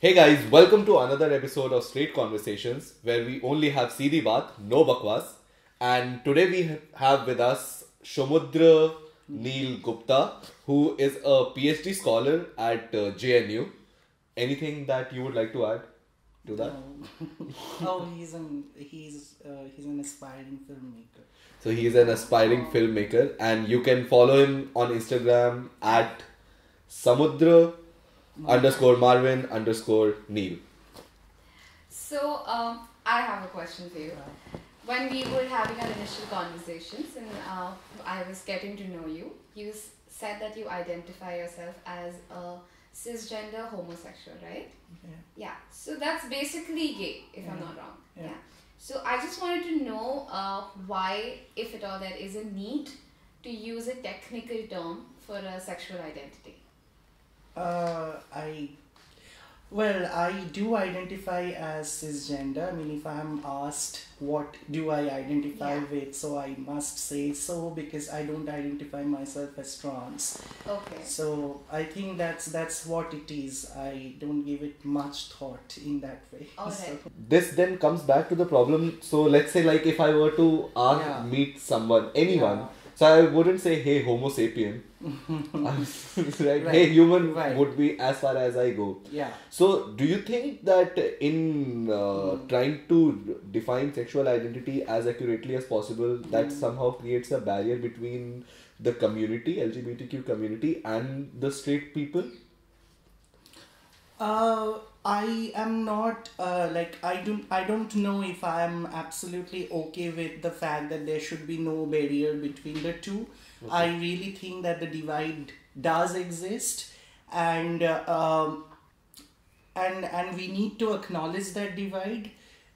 Hey guys, welcome to another episode of Straight Conversations where we only have Seedhi Baat, no bakwas. And today we have with us Shomudro Neil Gupta, who is a PhD scholar at JNU. Anything that you would like to add to that? Oh, he's an aspiring filmmaker. So he is an aspiring filmmaker and you can follow him on Instagram at Samudra _ Marvin _ Neil. So, I have a question for you. When we were having our initial conversations and I was getting to know you, you said that you identify yourself as a cisgender homosexual, right? Yeah. So that's basically gay, if I'm not wrong. Yeah. So I just wanted to know why, if at all, there is a need to use a technical term for a sexual identity. I do identify as cisgender. I mean, if I'm asked what do I identify with, so I must say so because I don't identify myself as trans. Okay. So I think that's what it is. I don't give it much thought in that way. Alright. So, This then comes back to the problem. So let's say like if I were to meet someone, anyone, so I wouldn't say hey homo sapien. Right? Hey human would be as far as I go. Yeah. So do you think that in trying to define sexual identity as accurately as possible, that somehow creates a barrier between the community, LGBTQ community, and the straight people? I am not I don't know if I am absolutely okay with the fact that there should be no barrier between the two. Okay. I really think that the divide does exist, and we need to acknowledge that divide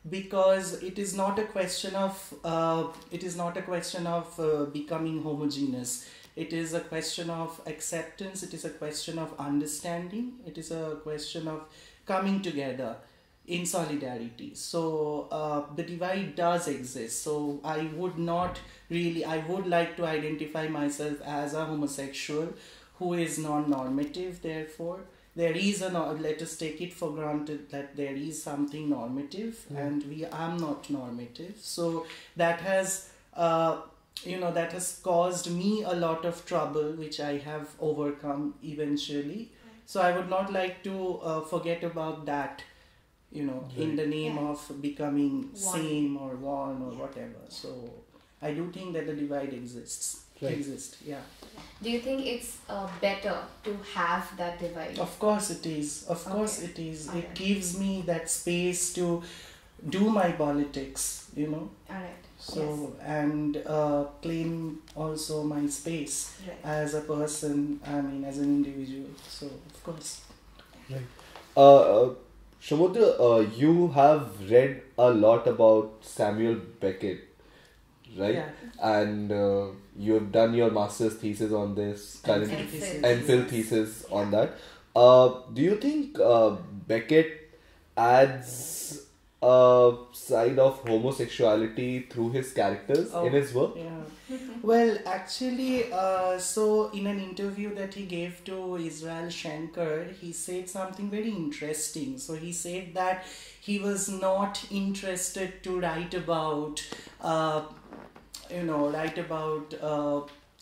because it is not a question of becoming homogeneous. It is a question of acceptance. It is a question of understanding. It is a question of coming together in solidarity. So the divide does exist. So I would like to identify myself as a homosexual who is non-normative. Therefore, there is let us take it for granted that there is something normative, and I'm not normative. So that has that has caused me a lot of trouble, which I have overcome eventually. So I would not like to forget about that, in the name of becoming same or one or whatever. So I do think that the divide exists. Yeah. Do you think it's better to have that divide? Of course it is. Of course it is. It gives me that space to do my politics, Alright. So, and claim also my space as a person, as an individual. So, of course. Right. Shomudra, you have read a lot about Samuel Beckett, right? Yeah. And you have done your master's thesis on this, MPhil thesis on that. Do you think Beckett adds a side of homosexuality through his characters in his work? Yeah. Well, actually, so in an interview that he gave to Israel Schenker, he said something very interesting. So he said that he was not interested to write about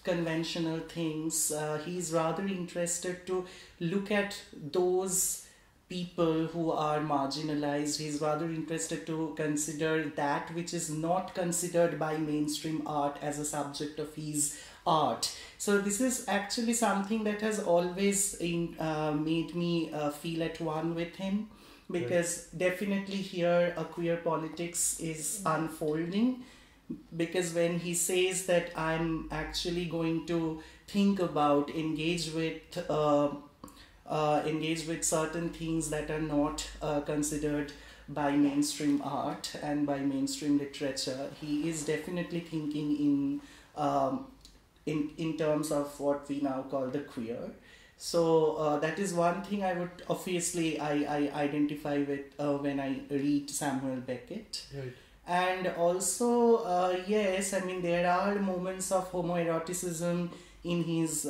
conventional things. He's rather interested to look at those people who are marginalized. He's rather interested to consider that which is not considered by mainstream art as a subject of his art. So this is actually something that has always made me feel at one with him, because definitely here a queer politics is unfolding. Because when he says that I'm actually going to think about, engage with certain things that are not considered by mainstream art and by mainstream literature, he is definitely thinking in terms of what we now call the queer. So that is one thing I identify with when I read Samuel Beckett. Right. And also, yes, there are moments of homoeroticism in his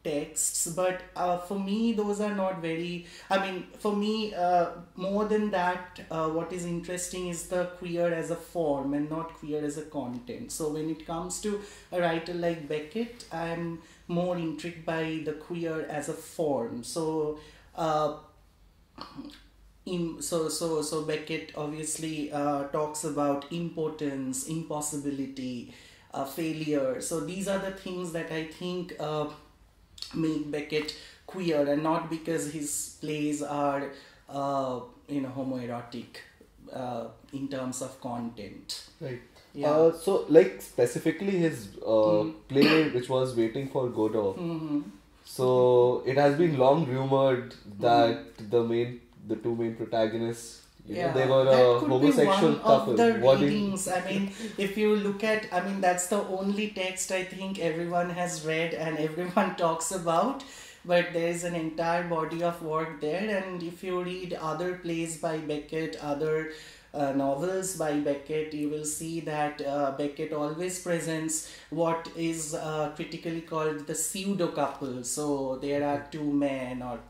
texts, but for me those are not very, for me more than that, what is interesting is the queer as a form and not queer as a content. So when it comes to a writer like Beckett, I'm more intrigued by the queer as a form. So so Beckett obviously talks about impotence, impossibility, failure. So these are the things that I think make Beckett queer, and not because his plays are homoerotic in terms of content. Right. Yeah. So like specifically his play which was Waiting for Godot. So it has been long rumored that the two main protagonists, they were a homosexual couple. That could be one of the readings. If you look at, that's the only text I think everyone has read and everyone talks about. But there is an entire body of work there, and if you read other plays by Beckett, other novels by Beckett, you will see that Beckett always presents what is critically called the pseudo couple. So there are two men or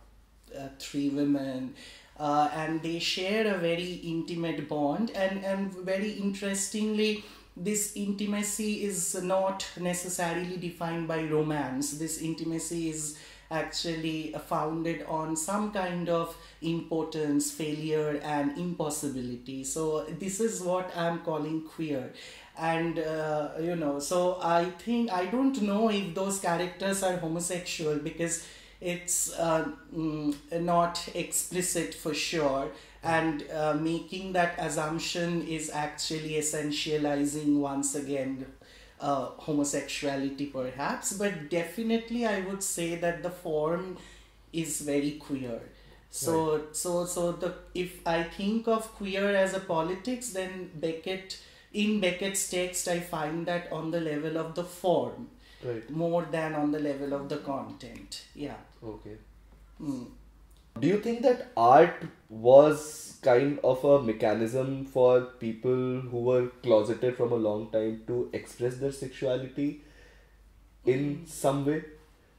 three women, and they share a very intimate bond, and very interestingly, this intimacy is not necessarily defined by romance. This intimacy is actually founded on some kind of impotence, failure, and impossibility. So this is what I'm calling queer. And so I think, I don't know if those characters are homosexual, because it's not explicit for sure, and making that assumption is actually essentializing once again homosexuality perhaps. But definitely I would say that the form is very queer. So right. If I think of queer as a politics, then in Beckett's text I find that on the level of the form, right, more than on the level of the content. Yeah. Okay. Do you think that art was kind of a mechanism for people who were closeted from a long time to express their sexuality in some way?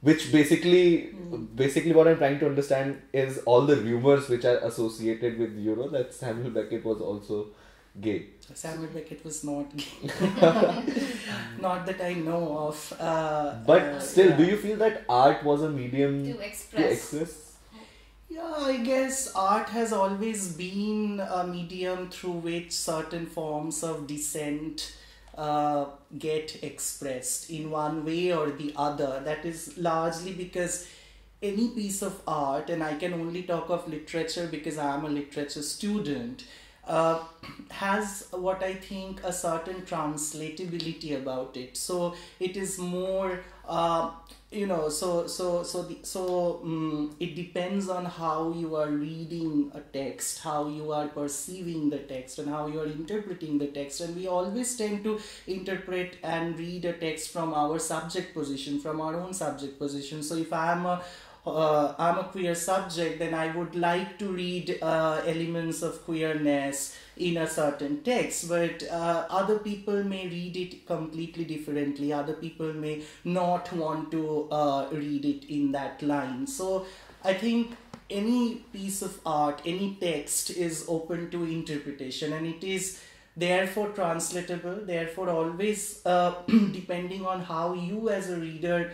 Which basically what I'm trying to understand is all the rumors which are associated with, that Samuel Beckett was also gay. Samuel Beckett was not gay. Not that I know of. But still, do you feel that art was a medium to express? Yeah, I guess art has always been a medium through which certain forms of dissent get expressed in one way or the other. That is largely because any piece of art, and I can only talk of literature because I am a literature student, has what I think a certain translatability about it. So it is more it depends on how you are reading a text, how you are perceiving the text, and how you are interpreting the text. And we always tend to interpret and read a text from our subject position, from our own subject position. So if I'm a queer subject, then I would like to read elements of queerness in a certain text, but other people may read it completely differently. Other people may not want to read it in that line. So I think any piece of art, any text is open to interpretation, and it is therefore translatable, therefore always depending on how you as a reader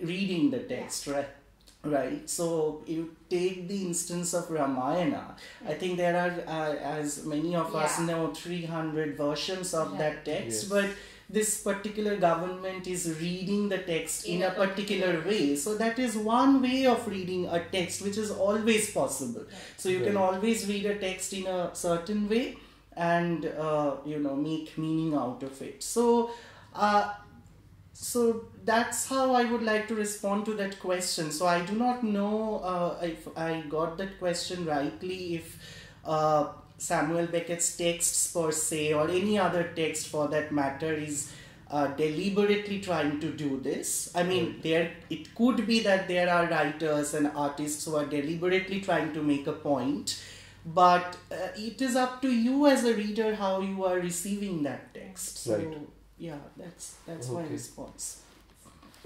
reading the text, right? So you take the instance of Ramayana. I think there are, as many of us know, 300 versions of that text, yes. But this particular government is reading the text in a particular way. So that is one way of reading a text, which is always possible. So you can always read a text in a certain way and make meaning out of it. So that's how I would like to respond to that question. So I do not know if I got that question rightly, if Samuel Beckett's texts per se, or any other text for that matter, is deliberately trying to do this. I mean, it could be that there are writers and artists who are deliberately trying to make a point, but it is up to you as a reader how you are receiving that text. So, right. Yeah, that's my response.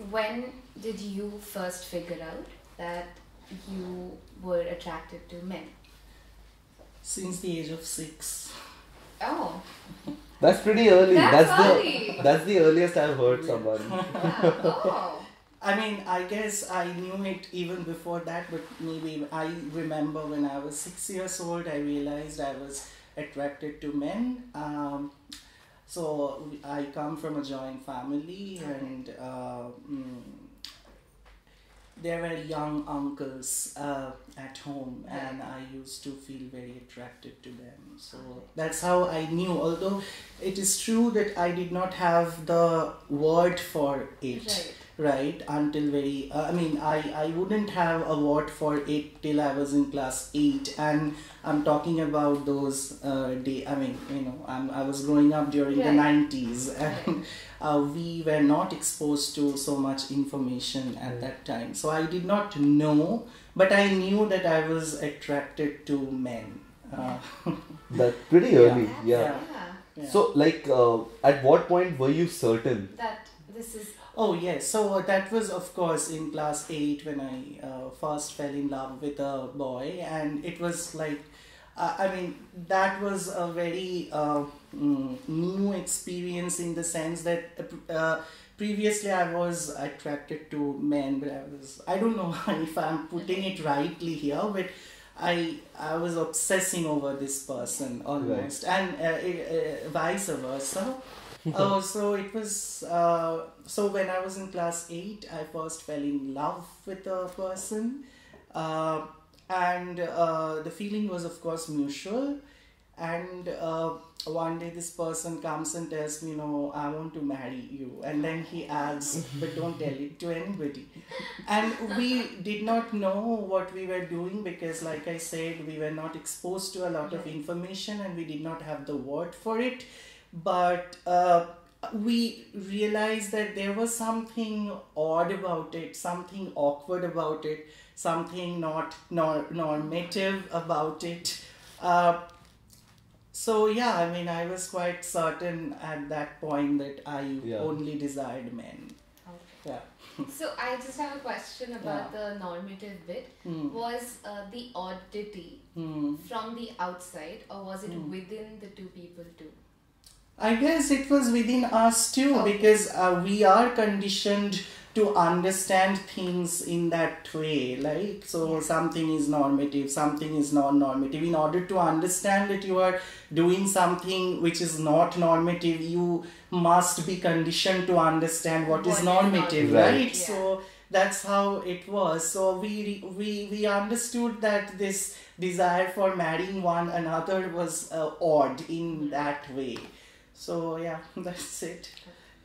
when did you first figure out that you were attracted to men? Since the age of 6. Oh, That's pretty early. That's early. That's the earliest I've heard someone. yeah. Oh. I mean, I guess I knew it even before that, but maybe I remember when I was 6 years old, I realized I was attracted to men. So I come from a joint family, and there were young uncles at home, and I used to feel very attracted to them. So that's how I knew, although it is true that I did not have the word for it. Right, until very, I wouldn't have a word for it till I was in class 8, and I'm talking about those I was growing up during the 90s, and we were not exposed to so much information at that time. So I did not know, but I knew that I was attracted to men. That's pretty early, Yeah. So, like, at what point were you certain? That this is... Oh yes, so that was of course in class 8 when I first fell in love with a boy, and it was like, that was a very new experience in the sense that previously I was attracted to men, but I don't know if I'm putting it rightly here, but I was obsessing over this person almost, and vice versa. So it was, so when I was in class 8, I first fell in love with a person, and the feeling was of course mutual, and one day this person comes and tells me, no, I want to marry you, and then he adds, but don't tell it to anybody. And we did not know what we were doing, because like I said, we were not exposed to a lot of information, and we did not have the word for it. But we realized that there was something odd about it, something awkward about it, something not normative about it. So yeah, I was quite certain at that point that I only desired men. Okay. Yeah. So I just have a question about the normative bit. Was the oddity from the outside, or was it within the two people too? I guess it was within us too, because we are conditioned to understand things in that way. Like, so something is normative, something is non-normative. In order to understand that you are doing something which is not normative, you must be conditioned to understand what is normative, right? Yeah. So that's how it was. So we understood that this desire for marrying one another was odd in that way. So yeah, that's it.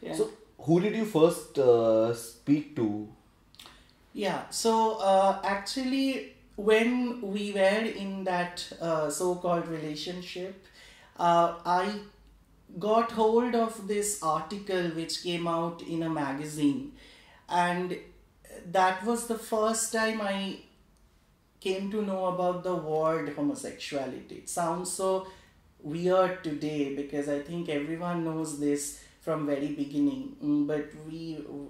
Yeah. So who did you first speak to? Yeah, so actually when we were in that so-called relationship, I got hold of this article which came out in a magazine, and that was the first time I came to know about the word homosexuality. It sounds so weird today because I think everyone knows this from very beginning, but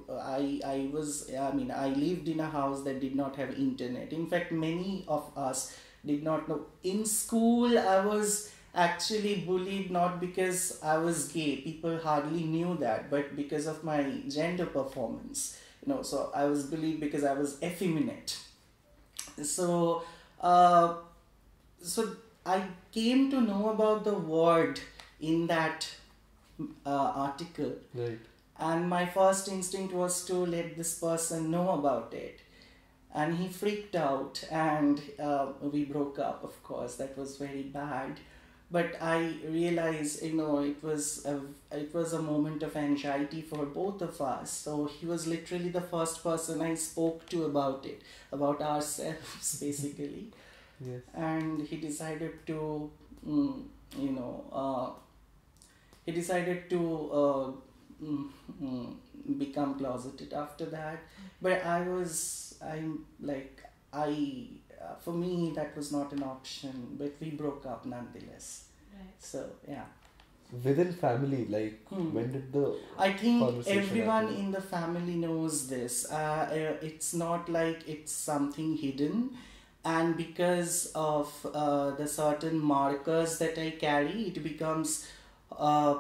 I lived in a house that did not have internet. In fact, many of us did not know. In school, I was actually bullied not because I was gay, people hardly knew that, but because of my gender performance. So I was bullied because I was effeminate. So I came to know about the word in that article. Right. And my first instinct was to let this person know about it. And he freaked out, and we broke up, of course. That was very bad. But I realized, it was a moment of anxiety for both of us. So he was literally the first person I spoke to about it, about ourselves, basically. Yes. And he decided to, become closeted after that. But for me, that was not an option. But we broke up nonetheless. Right. So, yeah. Within family, like when did the I think conversation everyone happen? in the family knows this. It's not like it's something hidden. And because of the certain markers that I carry, it becomes uh,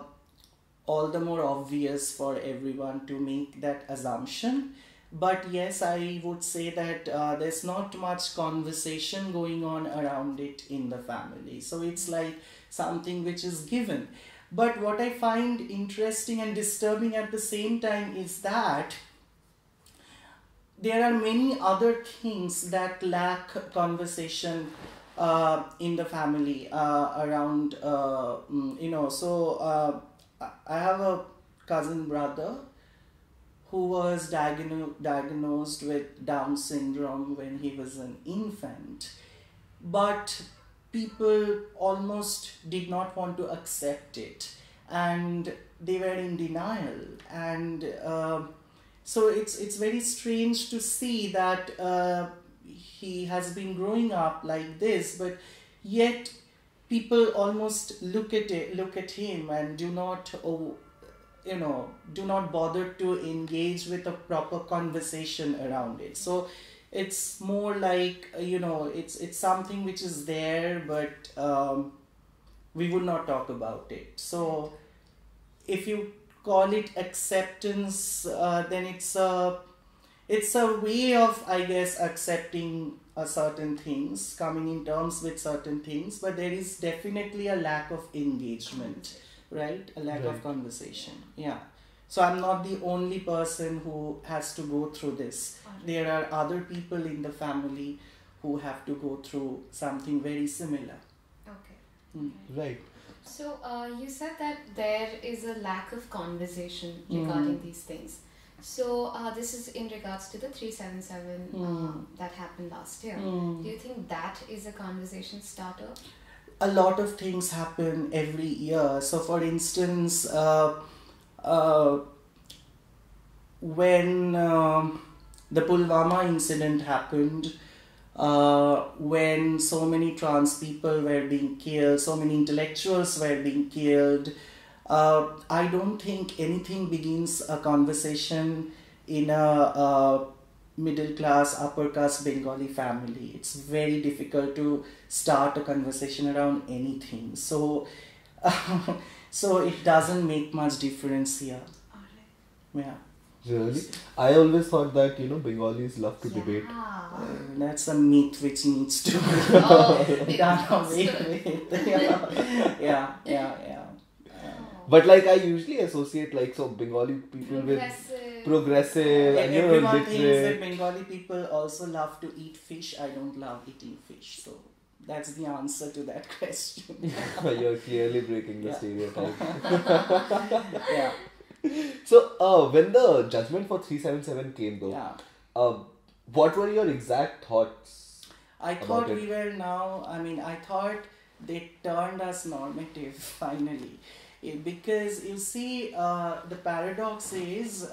all the more obvious for everyone to make that assumption. But yes, I would say that there's not much conversation going on around it in the family. So it's like something which is given. But what I find interesting and disturbing at the same time is that there are many other things that lack conversation in the family around, I have a cousin brother who was diagnosed with Down syndrome when he was an infant. But people almost did not want to accept it, and they were in denial. And so it's very strange to see that he has been growing up like this, but yet people almost look at him and do not bother to engage with a proper conversation around it. So it's more like it's something which is there, but we would not talk about it. So if you call it acceptance, then it's a way of, I guess, accepting certain things, coming in terms with certain things, but there is definitely a lack of engagement, right? A lack of conversation. Yeah. So I'm not the only person who has to go through this. There are other people in the family who have to go through something very similar. Okay. Right. So you said that there is a lack of conversation regarding these things. So this is in regards to the 377 that happened last year. Do you think that is a conversation starter? A lot of things happen every year. So for instance, when the Pulwama incident happened, when so many trans people were being killed, so many intellectuals were being killed, I don't think anything begins a conversation in a middle class, upper caste Bengali family. It's very difficult to start a conversation around anything. So, so it doesn't make much difference here. Yeah. Really? I always thought that, Bengalis love to debate. That's a myth which needs to be done away with. Yeah. But like I usually associate Bengali people with progressive and everyone thinks that literate. Bengali people also love to eat fish. I don't love eating fish, so that's the answer to that question. You're clearly breaking the stereotype. Yeah. So, when the judgment for 377 came though, Yeah. what were your exact thoughts? I thought we were now, I thought they turned us normative finally. Because you see, the paradox is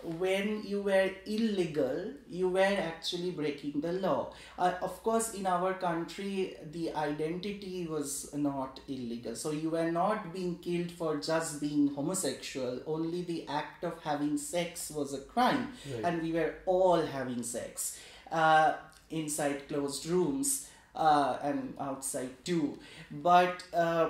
when you were illegal, you were actually breaking the law. Of course, in our country, the identity was not illegal. So you were not being killed for just being homosexual. Only the act of having sex was a crime. Right. And we were all having sex inside closed rooms. And outside too. But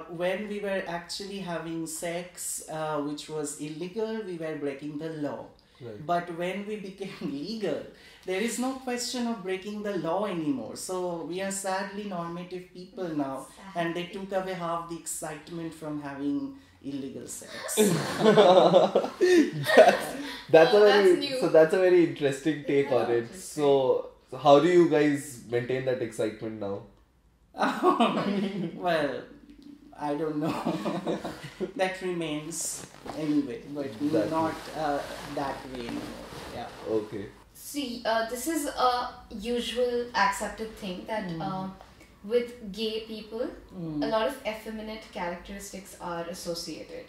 when we were actually having sex, which was illegal, we were breaking the law. Right. But when we became legal, there is no question of breaking the law anymore. So we are sadly normative people now, and they took away half the excitement from having illegal sex. that's new. that's a very interesting take on it. Interesting. So how do you guys maintain that excitement now? Well, I don't know. That remains anyway, but That not that way anymore. Yeah. Okay. See, this is a usual accepted thing that with gay people, a lot of effeminate characteristics are associated.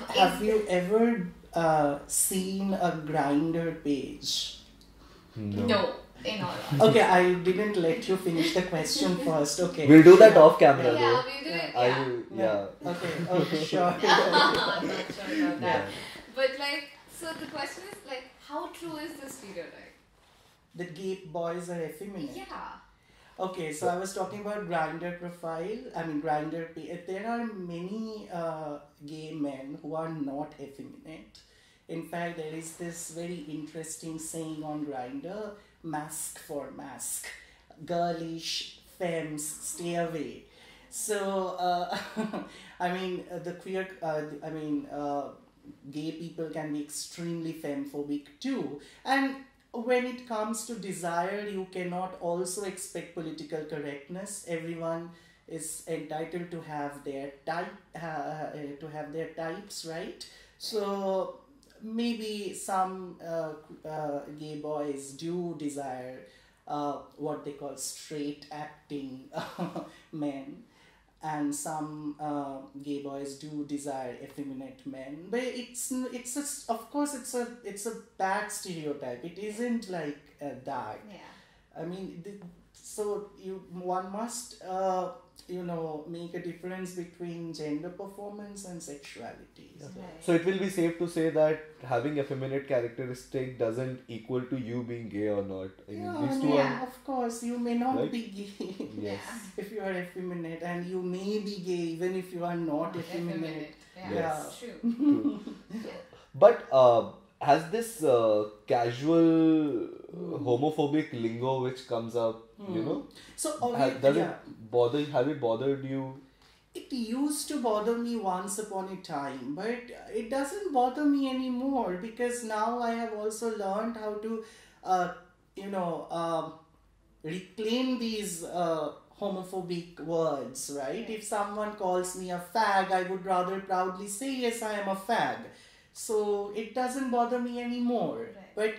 Have you ever seen a Grinder page? No. in all honesty. Okay, I didn't let you finish the question first. Okay. We'll do that off camera Yeah, though. we do it. I Yeah. will, yeah. Okay, sure. I'm not sure about that. Yeah. But like, so the question is like, how true is this stereotype? That gay boys are effeminate. Yeah. Okay, so I was talking about Grindr profile. I mean, Grindr. There are many gay men who are not effeminate. In fact, there is this very interesting saying on Grindr: "Mask for mask, girlish femmes stay away." So, I mean, the queer. Gay people can be extremely femphobic too, and when it comes to desire, you cannot also expect political correctness. Everyone is entitled to have their types, right? So maybe some gay boys do desire what they call straight acting men, and some gay boys do desire effeminate men, but of course it's a bad stereotype. It isn't like that. Yeah. I mean, so one must make a difference between gender performance and sexuality. Yeah. So, Right. So it will be safe to say that having effeminate characteristic doesn't equal to you being gay or not. I mean, yeah, these two yeah. of course, you may not Right? be gay Yes. if you are effeminate, and you may be gay even if you are not effeminate. Yeah, Yes. that's true. True. Yeah. But has this casual homophobic lingo which comes up, you know, So does yeah. it have it bothered you? It used to bother me once upon a time, but it doesn't bother me anymore because now I have also learned how to, reclaim these homophobic words, right? If someone calls me a fag, I would rather proudly say, yes, I am a fag. So it doesn't bother me anymore. Right.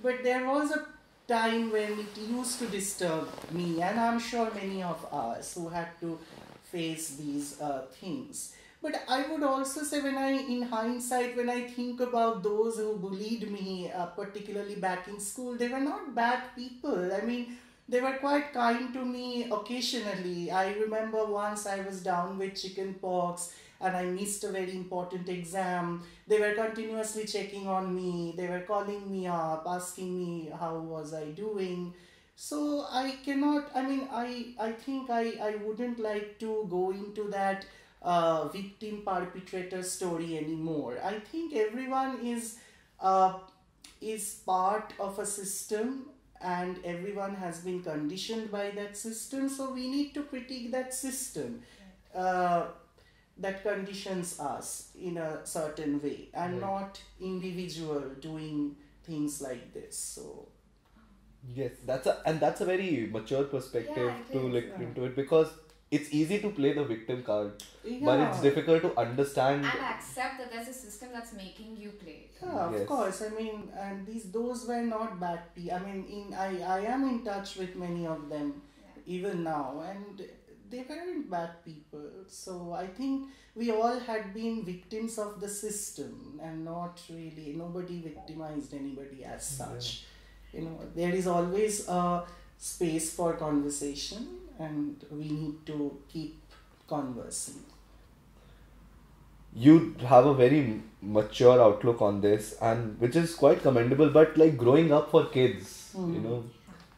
But there was a time when it used to disturb me, and I'm sure many of us who had to face these things. But I would also say, in hindsight, when I think about those who bullied me, particularly back in school, they were not bad people. I mean, they were quite kind to me occasionally. I remember once I was down with chicken pox and I missed a very important exam. They were continuously checking on me. They were calling me up, asking me how was I doing. So I cannot, I think I wouldn't like to go into that victim perpetrator story anymore. I think everyone is part of a system, and everyone has been conditioned by that system, so we need to critique that system that conditions us in a certain way, and Right. not individual doing things like this. So Yes, that's a very mature perspective Yeah, it to is, look yeah. into it, because it's easy to play the victim card, but yeah. it's difficult to understand. And accept that there's a system that's making you play it. Yeah, of Yes. course. And those were not bad people. I am in touch with many of them Yeah. even now, and they weren't bad people. So I think we all had been victims of the system, and nobody victimized anybody as such. There is always a space for conversation, and we need to keep conversing. You have a very mature outlook on this, and which is quite commendable. But like growing up for kids,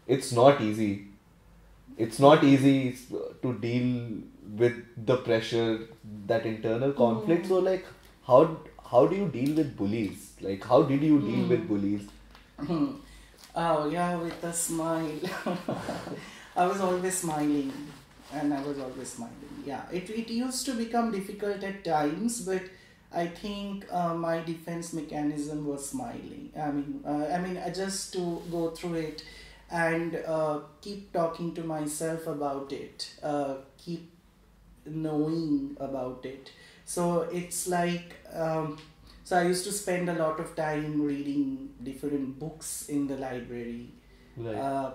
it's not easy. It's not easy to deal with the pressure, that internal conflict. So like, how do you deal with bullies? Like, how did you deal with bullies? Oh yeah, with a smile. I was always smiling, and I was always smiling. Yeah, it used to become difficult at times, but I think my defense mechanism was smiling. Just to go through it and keep talking to myself about it, keep knowing about it. So it's like. So I used to spend a lot of time reading different books in the library, Right.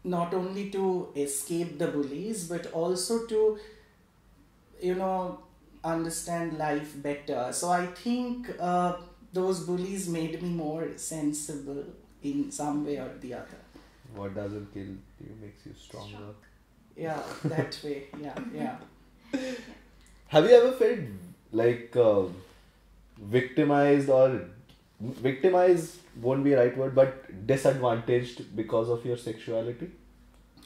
not only to escape the bullies, but also to, understand life better. So I think those bullies made me more sensible in some way or the other. What doesn't kill you makes you stronger. Strong. Yeah, that way. Yeah. Have you ever felt like victimized, or victimized won't be a right word, but disadvantaged because of your sexuality?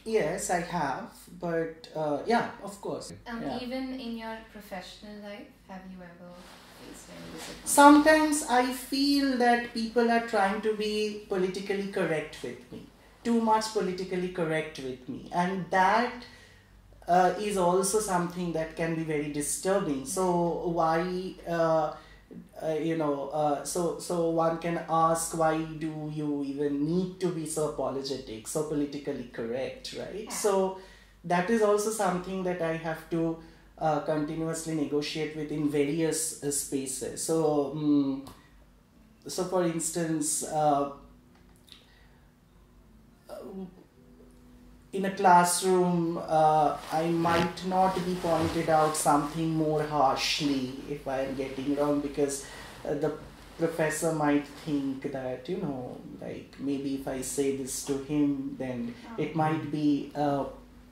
Yes, I have, but yeah, of course. Yeah. Even in your professional life, have you ever faced any disadvantage? Sometimes I feel that people are trying to be politically correct with me, too much politically correct with me, and that is also something that can be very disturbing. So why, so one can ask, why do you even need to be so apologetic, so politically correct, right? Yeah. So that is also something that I have to continuously negotiate with in various spaces. So, so for instance, in a classroom, I might not be pointed out something more harshly if I am getting wrong, because the professor might think that, like maybe if I say this to him, then it might be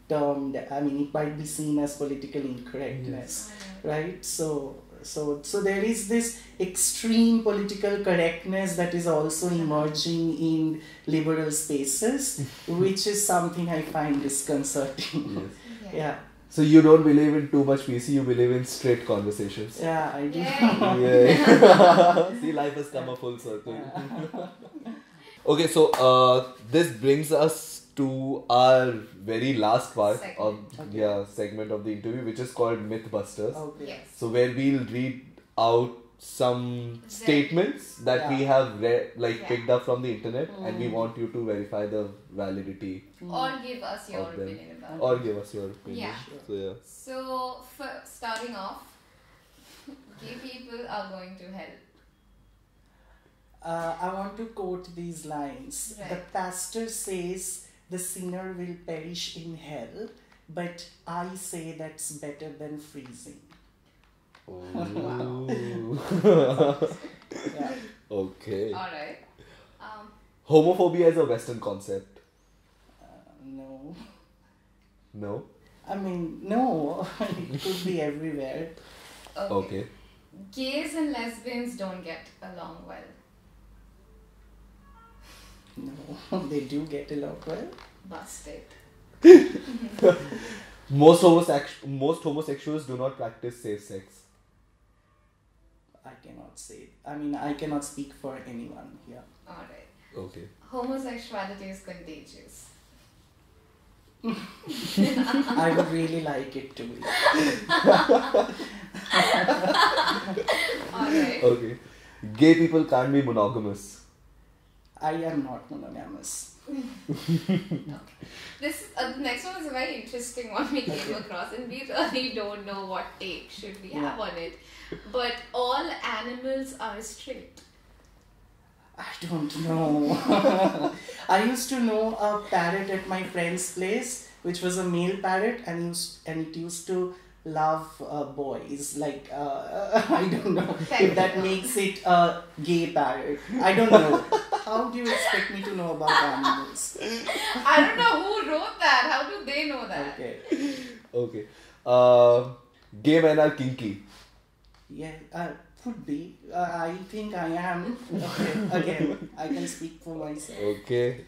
termed, it might be seen as political incorrectness, right? So there is this extreme political correctness that is also emerging in liberal spaces, which is something I find disconcerting. Yes. Yeah. So you don't believe in too much PC, you believe in straight conversations. Yeah, I do. Yay. Yeah. See, life has come a full circle. Okay, so this brings us to our very last part segment of the interview, which is called Mythbusters. Okay. Yes. So where we'll read out some statements that we have picked up from the internet, and we want you to verify the validity Or give us your of them, opinion about it. or give us your opinion. Yeah. So yeah. So, for starting off, gay people are going to hell. I want to quote these lines. Right. The pastor says the sinner will perish in hell, but I say that's better than freezing. Ooh. Yeah. Okay. Alright. Homophobia is a Western concept. No. No? No. It could be everywhere. Okay. Gays and lesbians don't get along well. No, they do get along well. Busted. Most homosexuals do not practice safe sex. I cannot say. I cannot speak for anyone here. Alright. Okay. Homosexuality is contagious. I would really like it to be. Alright. Okay. Gay people can't be monogamous. I am not monogamous. This the next one is a very interesting one we came across, and we really don't know what take should we have on it. But all animals are straight. I don't know. I used to know a parrot at my friend's place, which was a male parrot, and it used to love boys. Like, I don't know if that makes it a gay parrot. I don't know. How do you expect me to know about animals? I don't know who wrote that. How do they know that? Okay. Okay. Gay men are kinky. Yeah, could be. I think I am. Okay, again, I can speak for myself. Okay.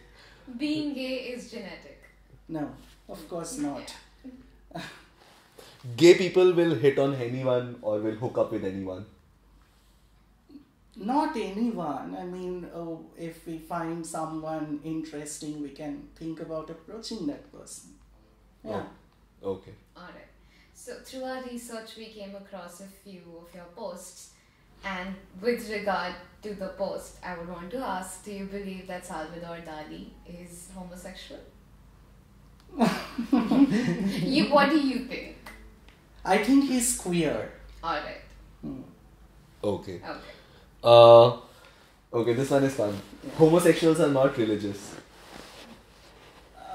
Being gay is genetic. No, of course not. Gay people will hit on anyone or will hook up with anyone. Not anyone. If we find someone interesting, we can think about approaching that person. Yeah. Oh, okay. Alright. So through our research, we came across a few of your posts. And with regard to the post, I would want to ask, do you believe that Salvador Dali is homosexual? What do you think? I think he's queer. Alright. Okay. Okay. Okay, this one is fun. Homosexuals are not religious.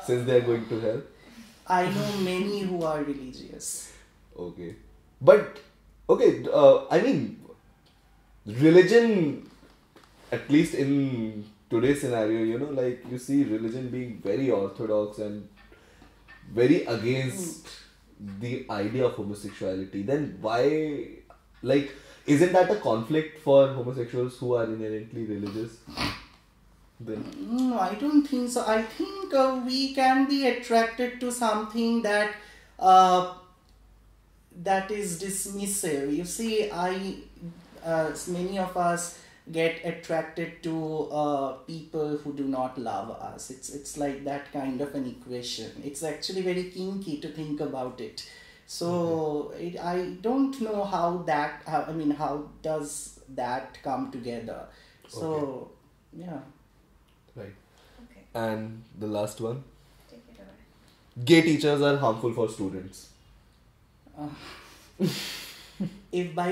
Since they are going to hell. I know many who are religious. Okay. But, okay, religion, at least to today's scenario, you know, like you see religion being very orthodox and very against the idea of homosexuality, then why, like, isn't that a conflict for homosexuals who are inherently religious? Then No, I don't think so. I think we can be attracted to something that that is dismissive. You see, many of us get attracted to people who do not love us. It's like that kind of an equation. It's actually very kinky to think about it. So I don't know how does that come together. So yeah. right. Okay, And the last one, take it away. gay teachers are harmful for students. If by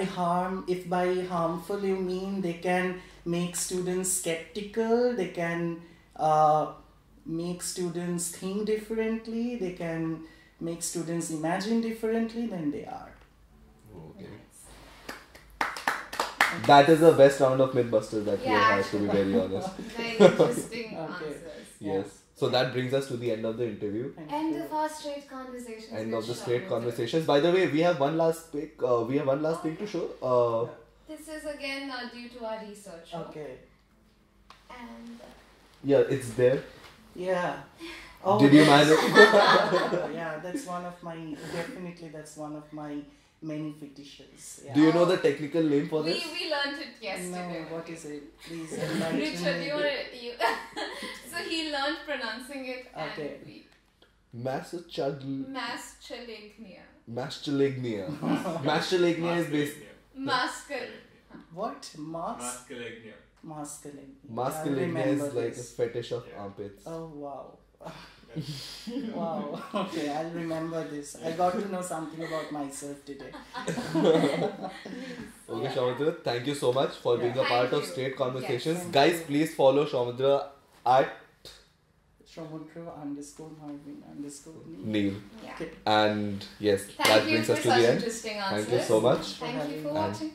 harmful you mean they can make students skeptical, they can make students think differently, they can make students imagine differently, then they are. Okay. Nice. That is the best round of Mythbusters that we Yeah, have had, to be very honest. Very interesting Okay. answers. Yes. So that brings us to the end of the interview. Thank End you. of our Straight Conversations. End with of the Straight Shomudro. Conversations. By the way, we have one last pic. To show. This is again due to our research. Okay. And Yeah, it's there. Yeah. Did you yes. manage? Yeah, that's one of my many fetishes. Yeah. Do you know the technical name for we this? learned it yesterday. No, what is it? Please enlighten Richard, me. you so he learned pronouncing it Okay. and we Masculignia. masculignia. Masculignia is basically Masculine. What? Masculignia. Masculine. Masculignia is like a fetish of armpits. Oh wow. Wow. Okay, I'll remember this. I got to know something about myself today. Okay, Shomudro, thank you so much for being a Thank part of you. Straight Conversations. Yes, thank Guys, you. please follow Shomudro at Shomudro _Marvin_ Neil. Yeah. Okay. And yes, that Thank you brings for us to such the end. interesting answers. Thank you so much. Thank you for And watching.